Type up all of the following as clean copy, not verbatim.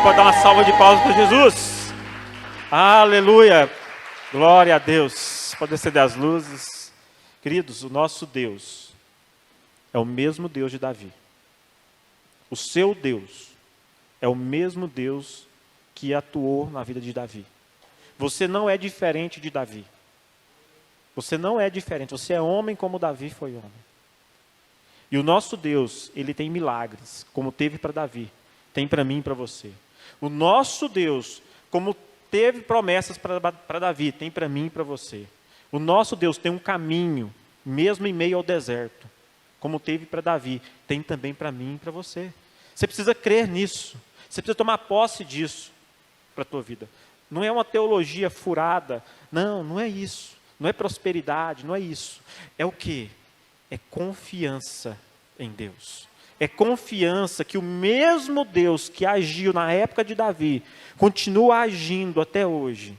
pode dar uma salva de palmas para Jesus? Aleluia! Glória a Deus. Pode acender as luzes. Queridos, o nosso Deus é o mesmo Deus de Davi. O seu Deus é o mesmo Deus que atuou na vida de Davi. Você não é diferente de Davi. Você não é diferente. Você é homem como Davi foi homem. E o nosso Deus, ele tem milagres, como teve para Davi, tem para mim e para você. O nosso Deus, como teve promessas para Davi, tem para mim e para você. O nosso Deus tem um caminho, mesmo em meio ao deserto, como teve para Davi, tem também para mim e para você. Você precisa crer nisso, você precisa tomar posse disso para a tua vida. Não é uma teologia furada, não é isso. Não é prosperidade, não é isso. É o quê? É confiança em Deus. É confiança que o mesmo Deus que agiu na época de Davi, continua agindo até hoje.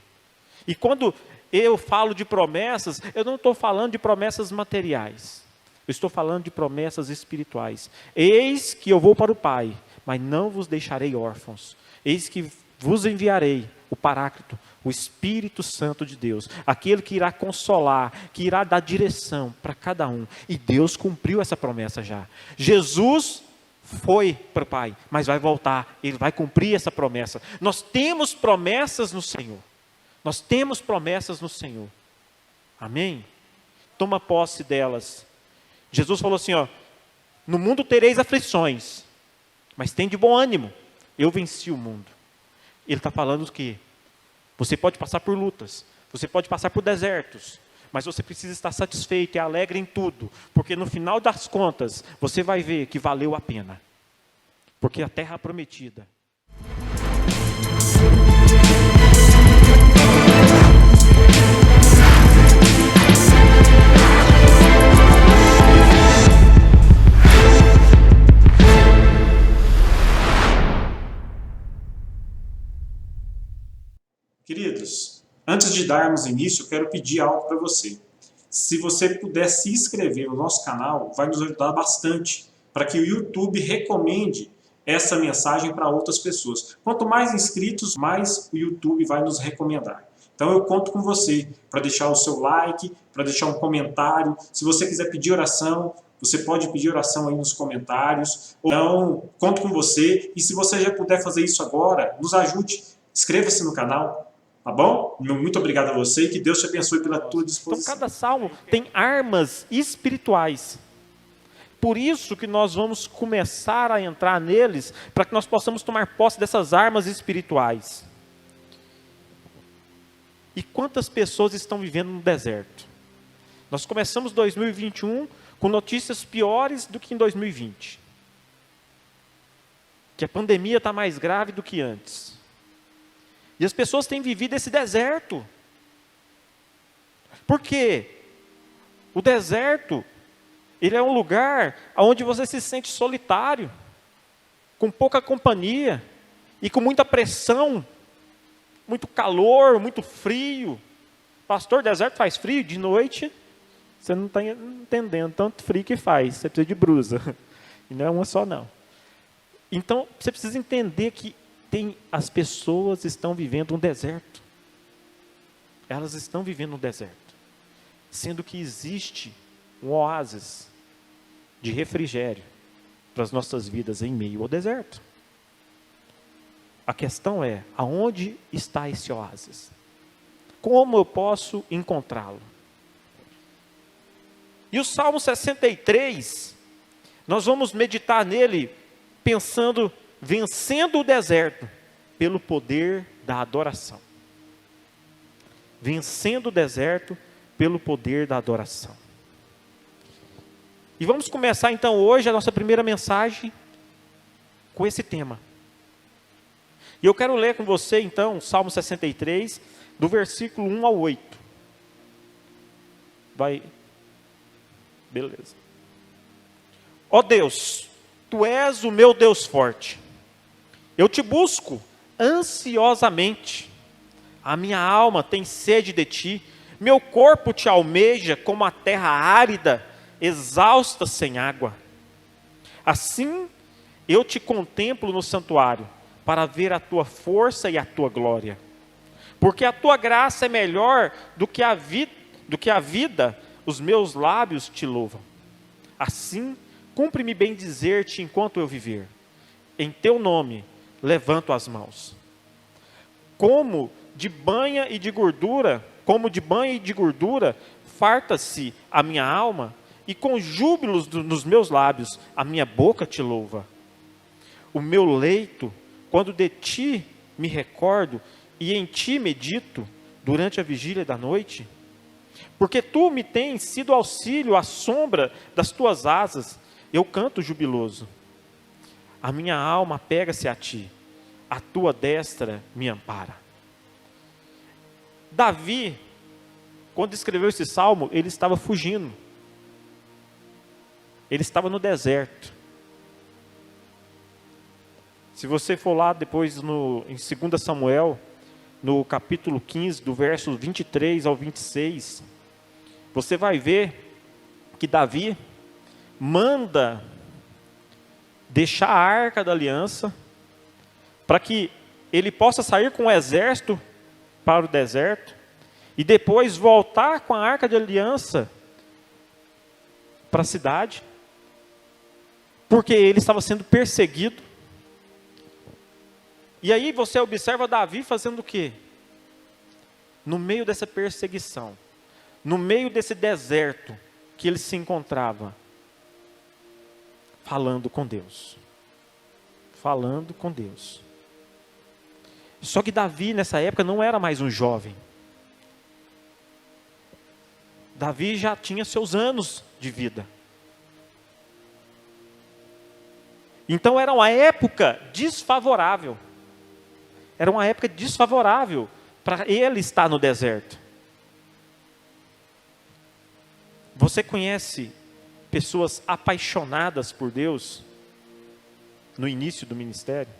E quando eu falo de promessas, eu não estou falando de promessas materiais. Eu estou falando de promessas espirituais. Eis que eu vou para o Pai, mas não vos deixarei órfãos. Eis que vos enviarei o Paráclito, o Espírito Santo de Deus, aquele que irá consolar, que irá dar direção para cada um. E Deus cumpriu essa promessa já. Jesus foi para o Pai, mas vai voltar, Ele vai cumprir essa promessa. Nós temos promessas no Senhor. Nós temos promessas no Senhor. Amém? Toma posse delas. Jesus falou assim, no mundo tereis aflições, mas tem de bom ânimo, eu venci o mundo. Ele está falando o quê? Você pode passar por lutas, você pode passar por desertos, mas você precisa estar satisfeito e alegre em tudo, porque no final das contas, você vai ver que valeu a pena. Porque a terra prometida. Queridos, antes de darmos início, eu quero pedir algo para você. Se você puder se inscrever no nosso canal, vai nos ajudar bastante para que o YouTube recomende essa mensagem para outras pessoas. Quanto mais inscritos, mais o YouTube vai nos recomendar. Então eu conto com você para deixar o seu like, para deixar um comentário. Se você quiser pedir oração, você pode pedir oração aí nos comentários. Então, conto com você. E se você já puder fazer isso agora, nos ajude. Inscreva-se no canal. Tá bom? Muito obrigado a você e que Deus te abençoe pela tua disposição. Então, cada salmo tem armas espirituais. Por isso que nós vamos começar a entrar neles, para que nós possamos tomar posse dessas armas espirituais. E quantas pessoas estão vivendo no deserto? Nós começamos 2021 com notícias piores do que em 2020. Que a pandemia está mais grave do que antes. E as pessoas têm vivido esse deserto. Por quê? O deserto, ele é um lugar onde você se sente solitário, com pouca companhia, e com muita pressão, muito calor, muito frio. Pastor, deserto faz frio? De noite, você não está entendendo tanto frio que faz, você precisa de brusa. E não é uma só não. Então, você precisa entender que as pessoas estão vivendo um deserto. Elas estão vivendo um deserto. Sendo que existe um oásis de refrigério para as nossas vidas em meio ao deserto. A questão é, aonde está esse oásis? Como eu posso encontrá-lo? E o Salmo 63, nós vamos meditar nele pensando, vencendo o deserto pelo poder da adoração. Vencendo o deserto pelo poder da adoração. E vamos começar então hoje a nossa primeira mensagem com esse tema. E eu quero ler com você então o Salmo 63, do versículo 1 ao 8. Beleza. Ó Deus, Tu és o meu Deus forte. Eu te busco ansiosamente. A minha alma tem sede de ti. Meu corpo te almeja como a terra árida, exausta sem água. Assim eu te contemplo no santuário, para ver a tua força e a tua glória. Porque a tua graça é melhor do que a vida, os meus lábios te louvam. Assim, cumpre-me bem dizer-te enquanto eu viver. Em teu nome, levanto as mãos. Como de banha e de gordura, farta-se a minha alma, e com júbilos nos meus lábios, a minha boca te louva. O meu leito, quando de ti me recordo, e em ti medito, durante a vigília da noite, porque tu me tens sido auxílio à sombra das tuas asas, eu canto jubiloso. A minha alma pega-se a ti, a tua destra me ampara. Davi, quando escreveu esse salmo, ele estava fugindo. Ele estava no deserto. Se você for lá depois em 2 Samuel, no capítulo 15, do verso 23 ao 26, você vai ver que Davi manda deixar a arca da aliança, para que ele possa sair com o exército para o deserto, e depois voltar com a arca de aliança para a cidade, porque ele estava sendo perseguido. E aí você observa Davi fazendo o quê? No meio dessa perseguição, no meio desse deserto que ele se encontrava, falando com Deus. Falando com Deus. Só que Davi nessa época não era mais um jovem. Davi já tinha seus anos de vida. Então era uma época desfavorável. Era uma época desfavorável para ele estar no deserto. Você conhece pessoas apaixonadas por Deus no início do ministério?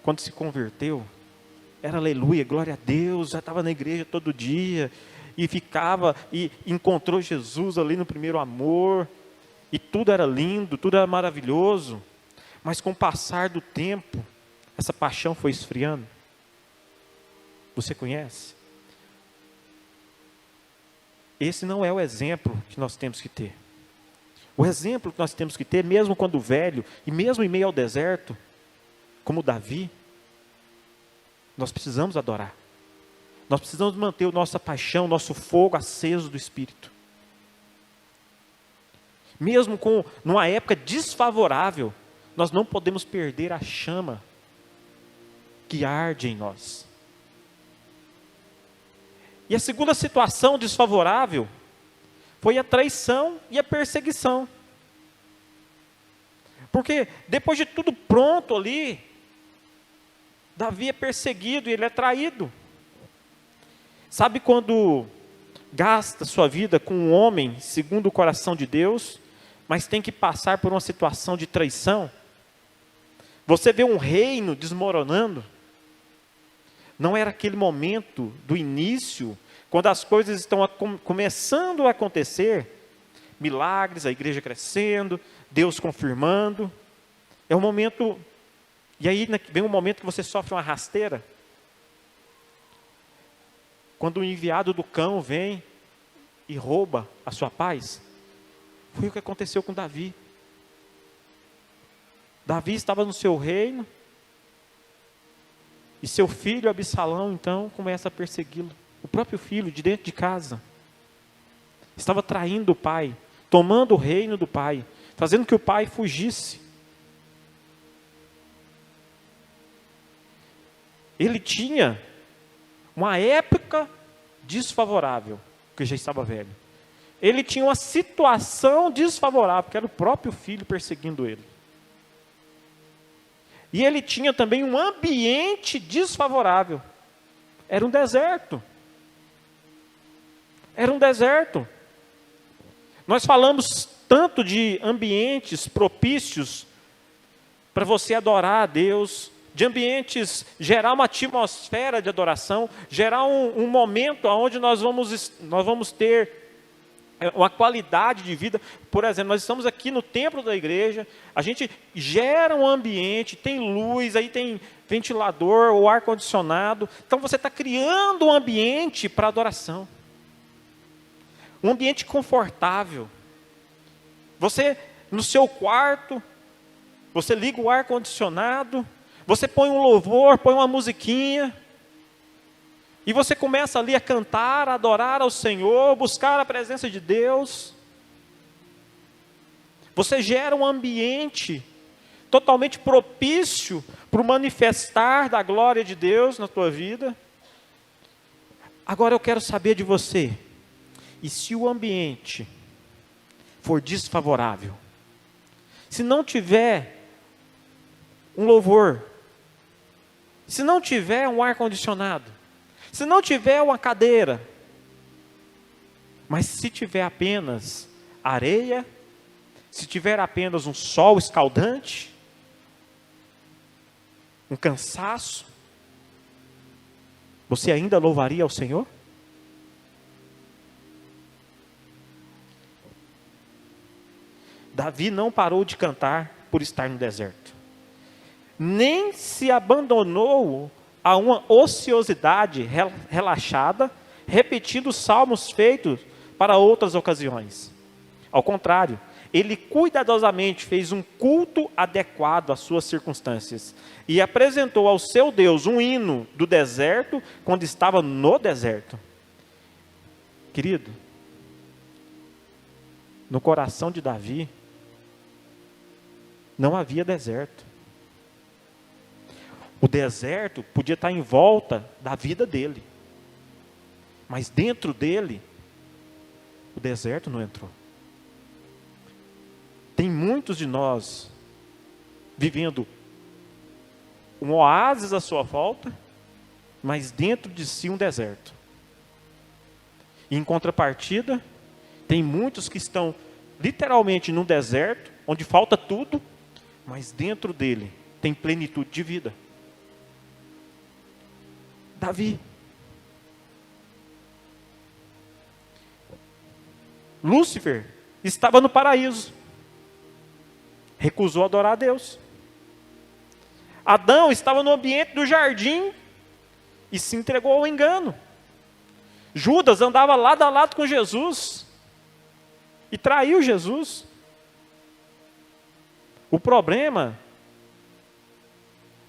Quando se converteu, era aleluia, glória a Deus, já estava na igreja todo dia, e ficava, e encontrou Jesus ali no primeiro amor, e tudo era lindo, tudo era maravilhoso, mas com o passar do tempo, essa paixão foi esfriando. Você conhece? Esse não é o exemplo que nós temos que ter. O exemplo que nós temos que ter, mesmo quando velho, e mesmo em meio ao deserto, como Davi, nós precisamos adorar. Nós precisamos manter a nossa paixão, nosso fogo aceso do Espírito. Mesmo numa época desfavorável, nós não podemos perder a chama que arde em nós. E a segunda situação desfavorável foi a traição e a perseguição. Porque depois de tudo pronto ali, Davi é perseguido e ele é traído. Sabe quando gasta sua vida com um homem segundo o coração de Deus, mas tem que passar por uma situação de traição? Você vê um reino desmoronando? Não era aquele momento do início, quando as coisas estão começando a acontecer, milagres, a igreja crescendo, Deus confirmando. É um momento, e aí vem um momento que você sofre uma rasteira. Quando o enviado do cão vem e rouba a sua paz. Foi o que aconteceu com Davi. Davi estava no seu reino, e seu filho Absalão, então, começa a persegui-lo. O próprio filho, de dentro de casa. Estava traindo o pai, tomando o reino do pai, fazendo que o pai fugisse. Ele tinha uma época desfavorável, porque já estava velho. Ele tinha uma situação desfavorável, que era o próprio filho perseguindo ele. E ele tinha também um ambiente desfavorável. Era um deserto. Era um deserto. Nós falamos tanto de ambientes propícios para você adorar a Deus, de ambientes, gerar uma atmosfera de adoração, gerar um momento onde nós vamos ter uma qualidade de vida. Por exemplo, nós estamos aqui no templo da igreja, a gente gera um ambiente, tem luz, aí tem ventilador ou ar-condicionado. Então você está criando um ambiente para adoração. Um ambiente confortável. Você, no seu quarto, você liga o ar-condicionado, você põe um louvor, põe uma musiquinha, e você começa ali a cantar, a adorar ao Senhor, buscar a presença de Deus. Você gera um ambiente totalmente propício para o manifestar da glória de Deus na tua vida. Agora eu quero saber de você, e se o ambiente for desfavorável, se não tiver um louvor, se não tiver um ar-condicionado, se não tiver uma cadeira, mas se tiver apenas areia, se tiver apenas um sol escaldante, um cansaço, você ainda louvaria ao Senhor? Davi não parou de cantar por estar no deserto, nem se abandonou a uma ociosidade relaxada, repetindo salmos feitos para outras ocasiões. Ao contrário, ele cuidadosamente fez um culto adequado às suas circunstâncias e apresentou ao seu Deus um hino do deserto quando estava no deserto. Querido, no coração de Davi não havia deserto. O deserto podia estar em volta da vida dele, mas dentro dele, o deserto não entrou. Tem muitos de nós vivendo um oásis à sua volta, mas dentro de si um deserto. E em contrapartida, tem muitos que estão literalmente num deserto, onde falta tudo, mas dentro dele tem plenitude de vida. Davi. Lúcifer estava no paraíso, recusou adorar a Deus. Adão estava no ambiente do jardim e se entregou ao engano. Judas andava lado a lado com Jesus e traiu Jesus. O problema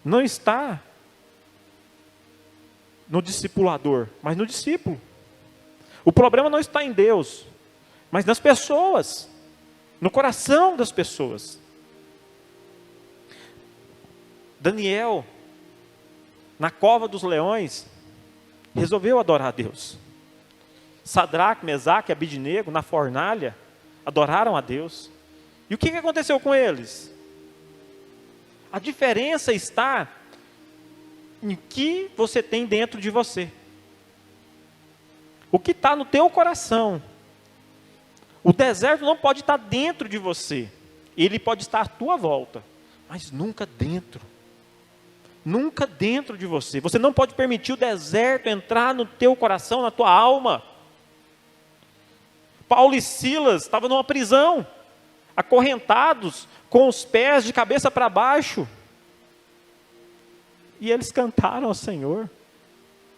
não está no discipulador, mas no discípulo. O problema não está em Deus, mas nas pessoas, no coração das pessoas. Daniel, na cova dos leões, resolveu adorar a Deus. Sadraque, Mesaque e Abidnego, na fornalha, adoraram a Deus. E o que aconteceu com eles? A diferença está em que você tem dentro de você. O que está no teu coração. O deserto não pode estar dentro de você. Ele pode estar à tua volta, mas nunca dentro. Nunca dentro de você. Você não pode permitir o deserto entrar no teu coração, na tua alma. Paulo e Silas estavam numa prisão, acorrentados, com os pés de cabeça para baixo. E eles cantaram ao Senhor.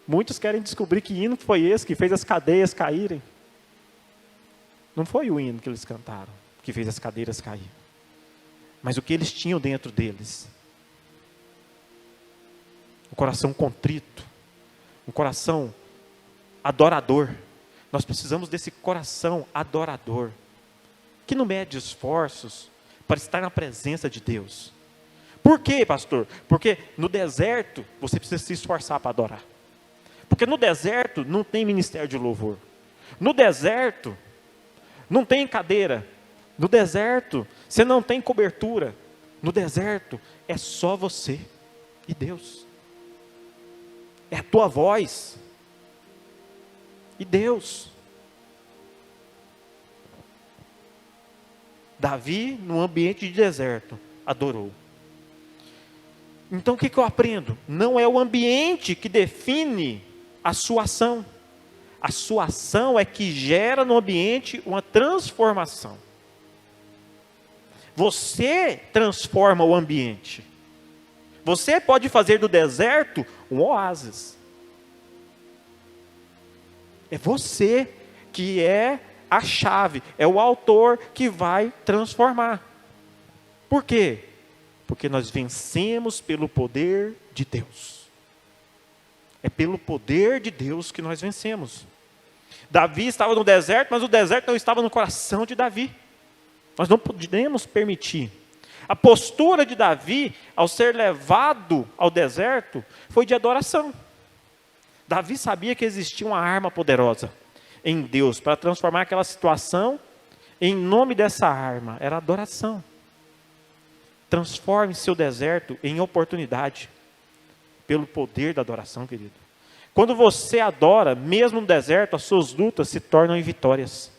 Muitos querem descobrir que hino foi esse que fez as cadeias caírem. Não foi o hino que eles cantaram que fez as cadeiras cair, mas o que eles tinham dentro deles. Um coração contrito, um coração adorador. Nós precisamos desse coração adorador, que não mede esforços para estar na presença de Deus. Por quê, pastor? Porque no deserto você precisa se esforçar para adorar. Porque no deserto não tem ministério de louvor. No deserto não tem cadeira. No deserto você não tem cobertura. No deserto é só você e Deus. É a tua voz e Deus. Davi, num ambiente de deserto, adorou. Então o que eu aprendo? Não é o ambiente que define a sua ação. A sua ação é que gera no ambiente uma transformação. Você transforma o ambiente. Você pode fazer do deserto um oásis. É você que é a chave, é o autor que vai transformar. Por quê? Porque nós vencemos pelo poder de Deus. É pelo poder de Deus que nós vencemos. Davi estava no deserto, mas o deserto não estava no coração de Davi. Nós não podemos permitir. A postura de Davi, ao ser levado ao deserto, foi de adoração. Davi sabia que existia uma arma poderosa em Deus para transformar aquela situação. Em nome dessa arma, era adoração. Transforme seu deserto em oportunidade, pelo poder da adoração, querido. Quando você adora, mesmo no deserto, as suas lutas se tornam em vitórias.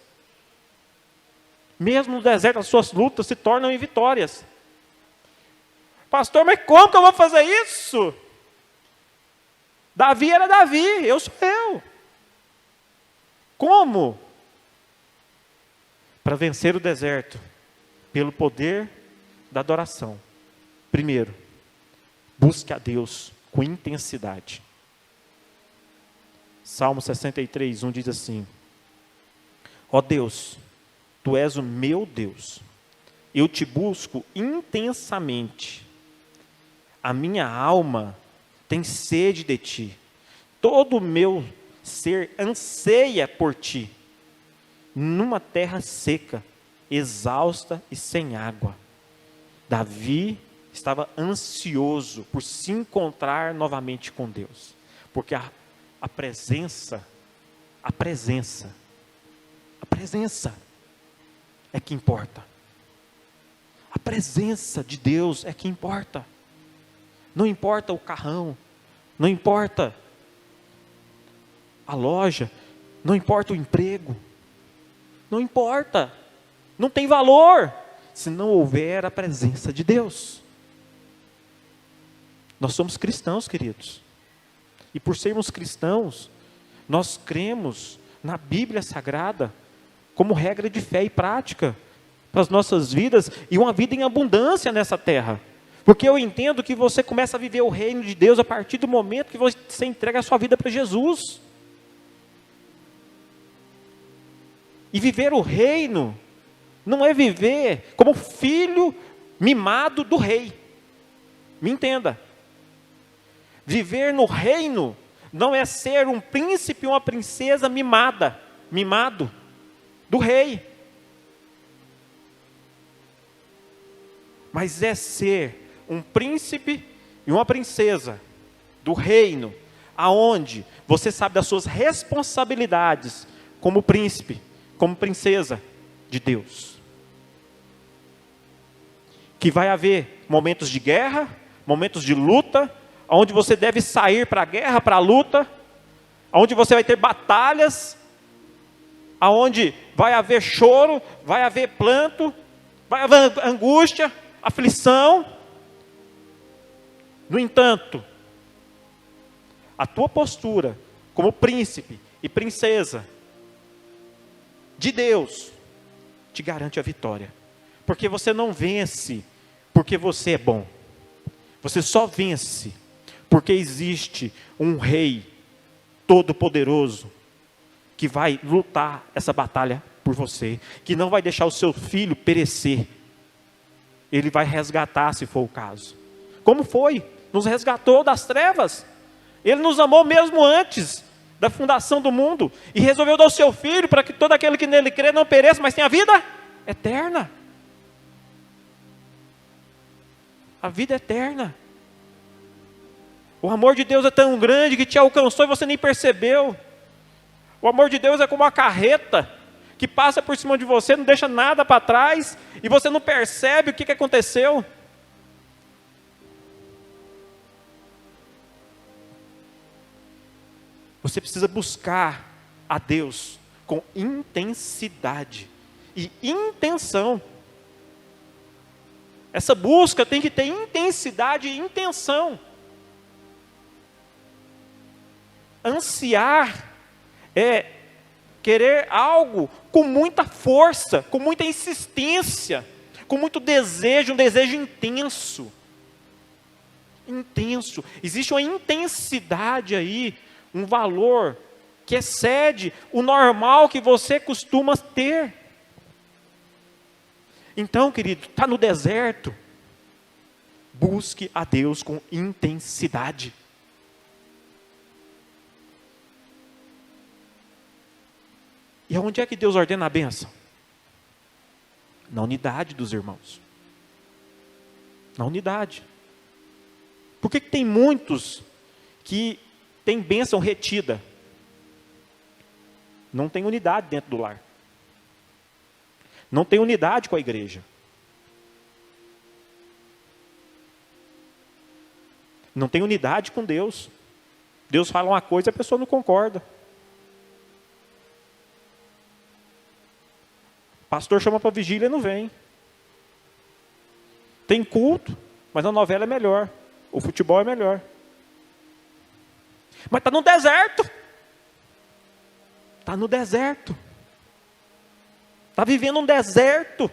Mesmo no deserto, as suas lutas se tornam em vitórias. Pastor, mas como que eu vou fazer isso? Davi era Davi, eu sou eu. Como? Para vencer o deserto, pelo poder da adoração. Primeiro, busque a Deus com intensidade. Salmo 63, 1 diz assim: ó Deus, Tu és o meu Deus, eu te busco intensamente, a minha alma tem sede de Ti, todo o meu ser anseia por Ti, numa terra seca, exausta e sem água. Davi estava ansioso por se encontrar novamente com Deus, porque a presença é que importa. A presença de Deus é que importa. Não importa o carrão, não importa a loja, não importa o emprego, não importa, não tem valor, se não houver a presença de Deus. Nós somos cristãos, queridos, e por sermos cristãos, nós cremos na Bíblia Sagrada, como regra de fé e prática, para as nossas vidas, e uma vida em abundância nessa terra, porque eu entendo que você começa a viver o reino de Deus a partir do momento que você entrega a sua vida para Jesus, e viver o reino, não é viver como filho mimado do rei, me entenda, viver no reino, não é ser um príncipe ou uma princesa mimado do rei, mas é ser um príncipe e uma princesa do reino, aonde você sabe das suas responsabilidades como príncipe, como princesa de Deus, que vai haver momentos de guerra, momentos de luta, onde você deve sair para a guerra, para a luta, onde você vai ter batalhas, aonde vai haver choro, vai haver planto, vai haver angústia, aflição. No entanto, a tua postura como príncipe e princesa de Deus te garante a vitória, porque você não vence porque você é bom, você só vence porque existe um rei todo-poderoso que vai lutar essa batalha por você, que não vai deixar o seu filho perecer, ele vai resgatar se for o caso, como foi, nos resgatou das trevas, ele nos amou mesmo antes da fundação do mundo, e resolveu dar o seu filho, para que todo aquele que nele crê não pereça, mas tenha vida eterna, a vida eterna. O amor de Deus é tão grande que te alcançou e você nem percebeu. O amor de Deus é como uma carreta que passa por cima de você, não deixa nada para trás, e você não percebe o que aconteceu. Você precisa buscar a Deus com intensidade e intenção. Essa busca tem que ter intensidade e intenção. Ansiar é querer algo com muita força, com muita insistência, com muito desejo, um desejo intenso. Intenso. Existe uma intensidade aí, um valor que excede o normal que você costuma ter. Então, querido, está no deserto, busque a Deus com intensidade. E onde é que Deus ordena a bênção? Na unidade dos irmãos. Na unidade. Por que tem muitos que têm bênção retida? Não tem unidade dentro do lar. Não tem unidade com a igreja. Não tem unidade com Deus. Deus fala uma coisa e a pessoa não concorda. Pastor chama para vigília e não vem. Tem culto, mas a novela é melhor. O futebol é melhor. Mas está no deserto. Está no deserto. Está vivendo um deserto.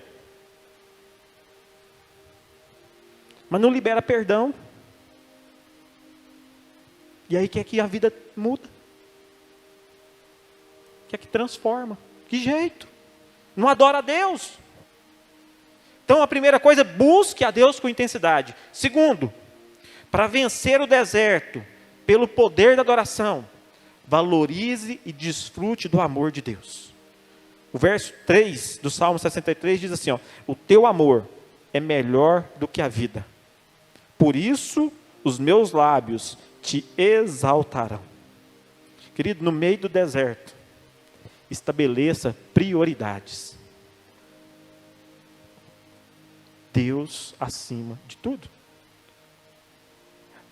Mas não libera perdão. E aí quer que a vida muda. Quer que transforma. Que jeito? Não adora a Deus. Então a primeira coisa, busque a Deus com intensidade. Segundo, para vencer o deserto, pelo poder da adoração, valorize e desfrute do amor de Deus. O verso 3 do Salmo 63 diz assim, ó, o teu amor é melhor do que a vida. Por isso, os meus lábios te exaltarão. Querido, no meio do deserto, estabeleça prioridades. Deus acima de tudo.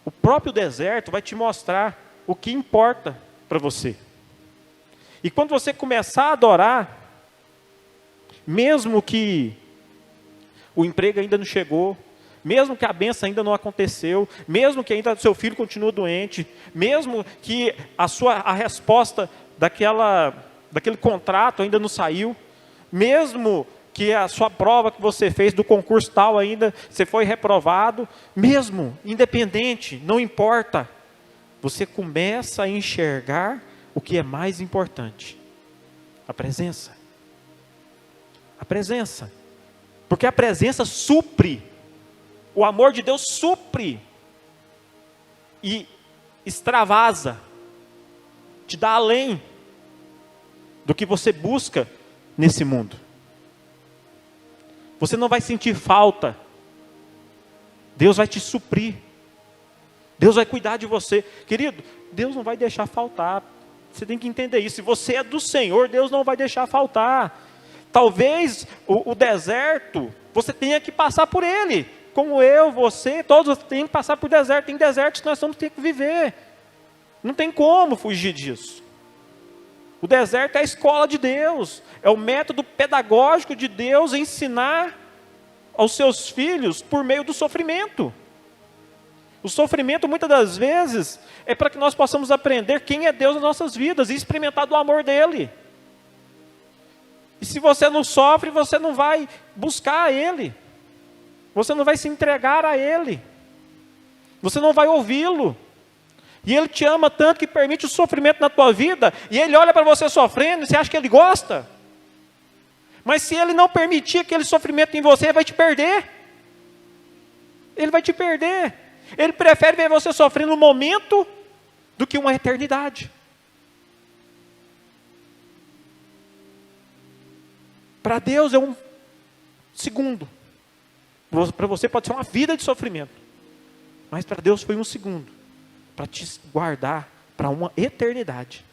O próprio deserto vai te mostrar o que importa para você. E quando você começar a adorar, mesmo que o emprego ainda não chegou, mesmo que a bênção ainda não aconteceu, mesmo que ainda seu filho continue doente, mesmo que a resposta daquele contrato ainda não saiu, mesmo que a sua prova que você fez do concurso tal ainda, você foi reprovado, mesmo, independente, não importa, você começa a enxergar o que é mais importante, a presença. A presença, porque a presença supre, o amor de Deus supre, e extravasa, te dá além do que você busca nesse mundo. Você não vai sentir falta. Deus vai te suprir. Deus vai cuidar de você. Querido, Deus não vai deixar faltar. Você tem que entender isso. Se você é do Senhor, Deus não vai deixar faltar. Talvez o deserto, você tenha que passar por ele. Como eu, você, todos têm que passar por deserto. Tem desertos que nós vamos ter que viver. Não tem como fugir disso. O deserto é a escola de Deus, é o método pedagógico de Deus ensinar aos seus filhos por meio do sofrimento. O sofrimento, muitas das vezes, é para que nós possamos aprender quem é Deus nas nossas vidas e experimentar do amor dEle. E se você não sofre, você não vai buscar a Ele, você não vai se entregar a Ele, você não vai ouvi-lo. E Ele te ama tanto que permite o sofrimento na tua vida, e Ele olha para você sofrendo, e você acha que Ele gosta? Mas se Ele não permitir aquele sofrimento em você, Ele vai te perder. Ele vai te perder. Ele prefere ver você sofrendo um momento do que uma eternidade. Para Deus é um segundo. Para você pode ser uma vida de sofrimento, mas para Deus foi um segundo, para te guardar para uma eternidade.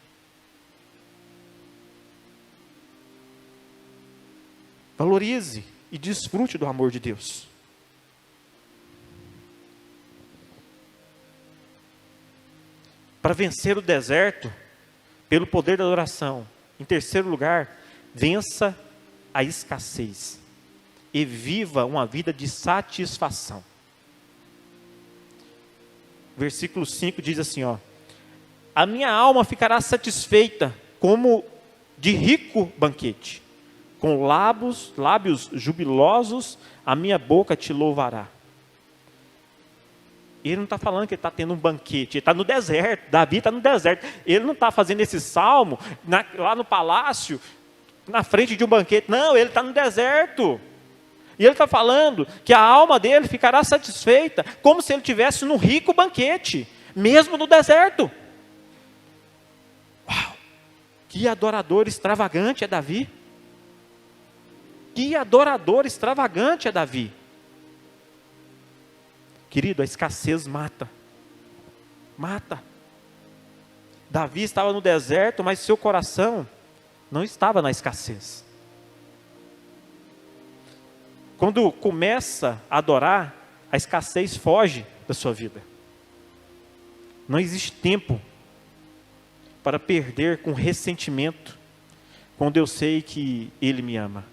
Valorize e desfrute do amor de Deus. Para vencer o deserto, pelo poder da adoração. Em terceiro lugar, vença a escassez e viva uma vida de satisfação. Versículo 5 diz assim, ó: a minha alma ficará satisfeita como de rico banquete, com lábios jubilosos a minha boca te louvará. ele não está falando que ele está tendo um banquete, ele está no deserto. Davi está no deserto. Ele não está fazendo esse salmo lá no palácio, na frente de um banquete. Não, ele está no deserto. E ele está falando que a alma dele ficará satisfeita, como se ele estivesse num rico banquete, mesmo no deserto. Uau! Que adorador extravagante é Davi. Que adorador extravagante é Davi. Querido, a escassez mata. Mata. Davi estava no deserto, mas seu coração não estava na escassez. Quando começa a adorar, a escassez foge da sua vida. Não existe tempo para perder com ressentimento, quando eu sei que Ele me ama.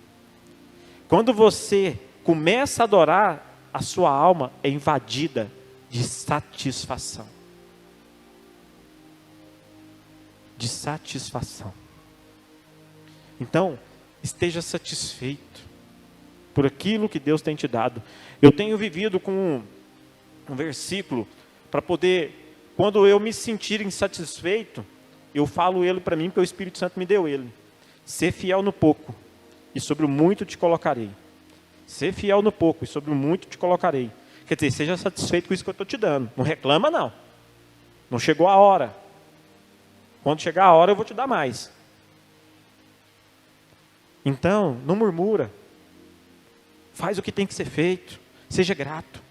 Quando você começa a adorar, a sua alma é invadida de satisfação. De satisfação. Então, esteja satisfeito por aquilo que Deus tem te dado. Eu tenho vivido com um versículo para poder, quando eu me sentir insatisfeito, eu falo ele para mim, porque o Espírito Santo me deu ele. Ser fiel no pouco, e sobre o muito te colocarei. Ser fiel no pouco, e sobre o muito te colocarei. Quer dizer, seja satisfeito com isso que eu estou te dando. Não reclama, não. Não chegou a hora. Quando chegar a hora, eu vou te dar mais. Então, não murmura. Faz o que tem que ser feito. Seja grato.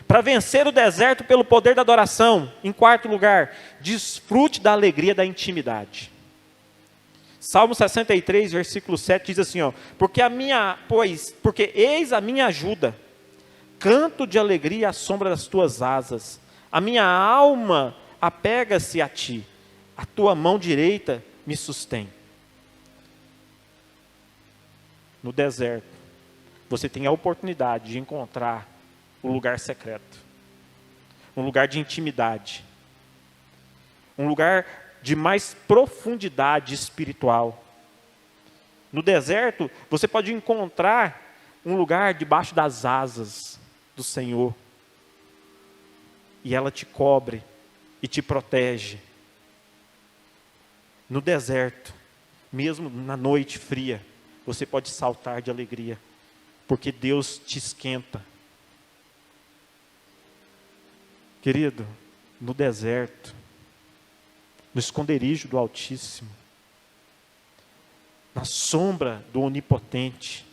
Para vencer o deserto pelo poder da adoração, em quarto lugar, desfrute da alegria da intimidade. Salmo 63, versículo 7 diz assim, ó: porque eis a minha ajuda, canto de alegria à sombra das tuas asas, a minha alma apega-se a ti, a tua mão direita me sustém. No deserto, você tem a oportunidade de encontrar um lugar secreto, um lugar de intimidade, um lugar de mais profundidade espiritual. No deserto, você pode encontrar um lugar debaixo das asas do Senhor, e ela te cobre e te protege. No deserto, mesmo na noite fria, você pode saltar de alegria, porque Deus te esquenta. Querido, no deserto, no esconderijo do Altíssimo, na sombra do Onipotente,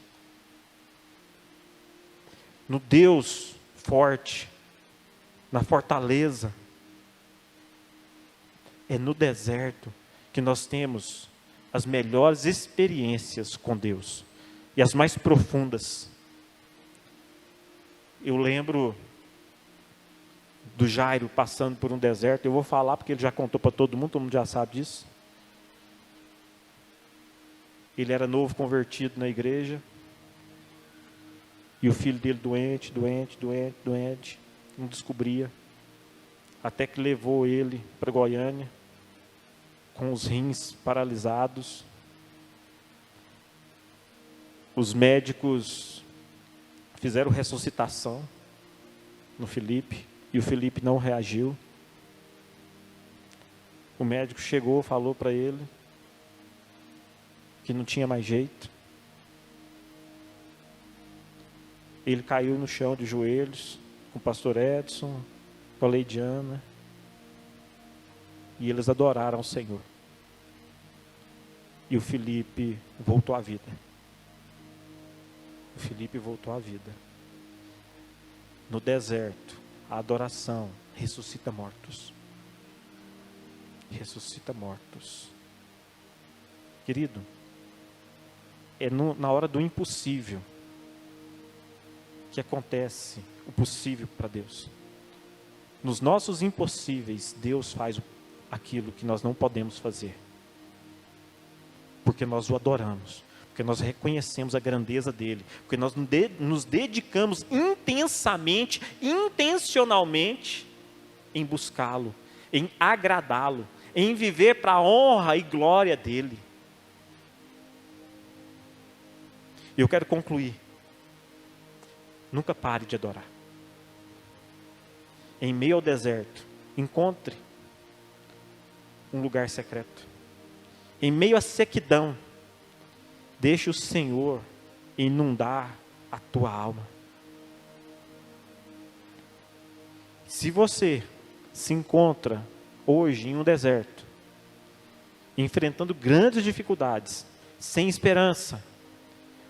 no Deus forte, na fortaleza, é no deserto que nós temos as melhores experiências com Deus, e as mais profundas. Eu lembro do Jairo passando por um deserto. Eu vou falar porque ele já contou para todo mundo já sabe disso. Ele era novo convertido na igreja, e o filho dele doente, não descobria, até que levou ele para Goiânia, com os rins paralisados. Os médicos fizeram ressuscitação no Felipe, e o Felipe não reagiu. O médico chegou, falou para ele que não tinha mais jeito. Ele caiu no chão de joelhos, com o pastor Edson, com a Leidiana, e eles adoraram o Senhor. E o Felipe voltou à vida. O Felipe voltou à vida. No deserto, a adoração ressuscita mortos. Ressuscita mortos. Querido, é na hora do impossível que acontece o possível para Deus. Nos nossos impossíveis, Deus faz aquilo que nós não podemos fazer, porque nós o adoramos, porque nós reconhecemos a grandeza dele, porque nós nos dedicamos intensamente, intencionalmente em buscá-lo, em agradá-lo, em viver para a honra e glória dele. Eu quero concluir. Nunca pare de adorar. em meio ao deserto, encontre um lugar secreto. Em meio à sequidão, deixe o Senhor inundar a tua alma. Se você se encontra hoje em um deserto, enfrentando grandes dificuldades, sem esperança,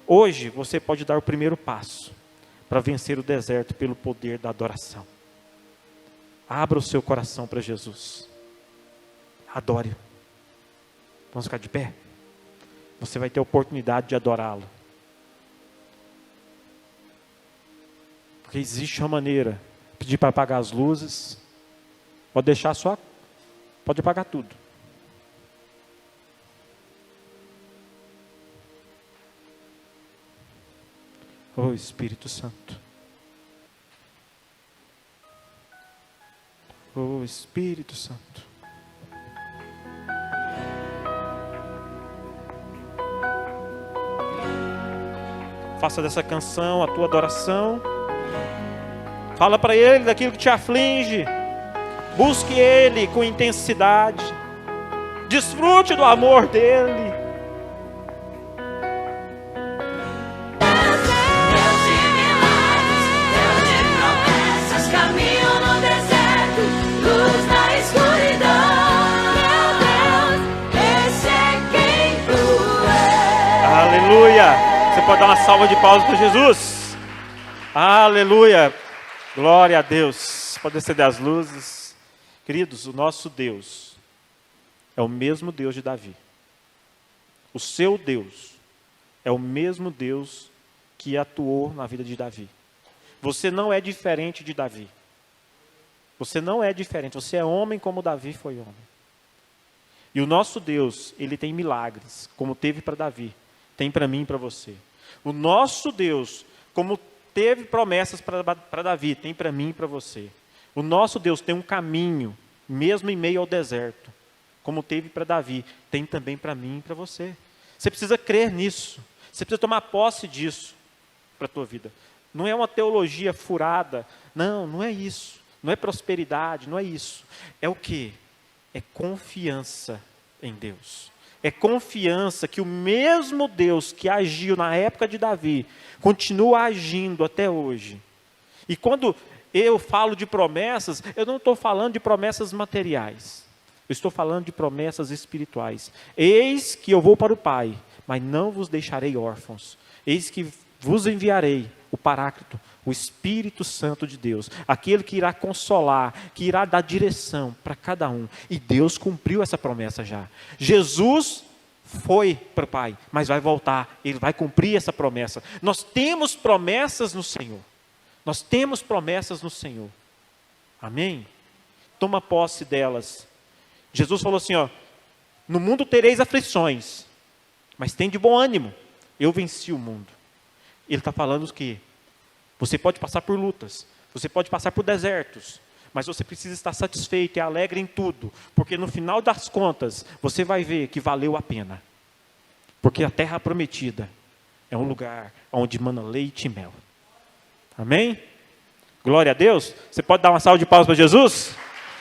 hoje você pode dar o primeiro passo para vencer o deserto pelo poder da adoração. Abra o seu coração para Jesus. Adore-o. Vamos ficar de pé? Você vai ter a oportunidade de adorá-lo. Porque existe uma maneira. Pedir para apagar as luzes. Pode deixar só. Pode apagar tudo. Oh Espírito Santo. Oh Espírito Santo. Faça dessa canção a tua adoração. Fala para Ele daquilo que te aflige. Busque Ele com intensidade. Desfrute do amor dEle. Aleluia! Você pode dar uma salva de palmas para Jesus? Aleluia! Glória a Deus! Pode acender as luzes. Queridos, o nosso Deus é o mesmo Deus de Davi. O seu Deus é o mesmo Deus que atuou na vida de Davi. Você não é diferente de Davi. Você não é diferente. Você é homem como Davi foi homem. E o nosso Deus, Ele tem milagres, como teve para Davi. Tem para mim e para você. O nosso Deus, como teve promessas para Davi, tem para mim e para você. O nosso Deus tem um caminho, mesmo em meio ao deserto, como teve para Davi, tem também para mim e para você. Você precisa crer nisso. Você precisa tomar posse disso para a tua vida. Não é uma teologia furada. Não, não é isso. Não é prosperidade, não é isso. É o quê? É confiança em Deus. É confiança que o mesmo Deus que agiu na época de Davi, continua agindo até hoje. E quando eu falo de promessas, eu não estou falando de promessas materiais. Eu estou falando de promessas espirituais. Eis que eu vou para o Pai, mas não vos deixarei órfãos. Eis que vos enviarei o Paráclito, o Espírito Santo de Deus, aquele que irá consolar, que irá dar direção para cada um. E Deus cumpriu essa promessa já. Jesus foi para o Pai, mas vai voltar, Ele vai cumprir essa promessa. Nós temos promessas no Senhor. Nós temos promessas no Senhor. Amém? Toma posse delas. Jesus falou assim, ó, no mundo tereis aflições, mas tem de bom ânimo, eu venci o mundo. Ele está falando que você pode passar por lutas, você pode passar por desertos, mas você precisa estar satisfeito e alegre em tudo, porque no final das contas, você vai ver que valeu a pena. Porque a terra prometida é um lugar onde mana leite e mel. Amém? Glória a Deus. Você pode dar uma salva de palmas para Jesus?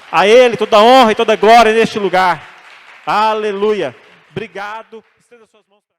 A Ele toda honra e toda glória neste lugar. Aleluia. Obrigado. Estenda suas mãos.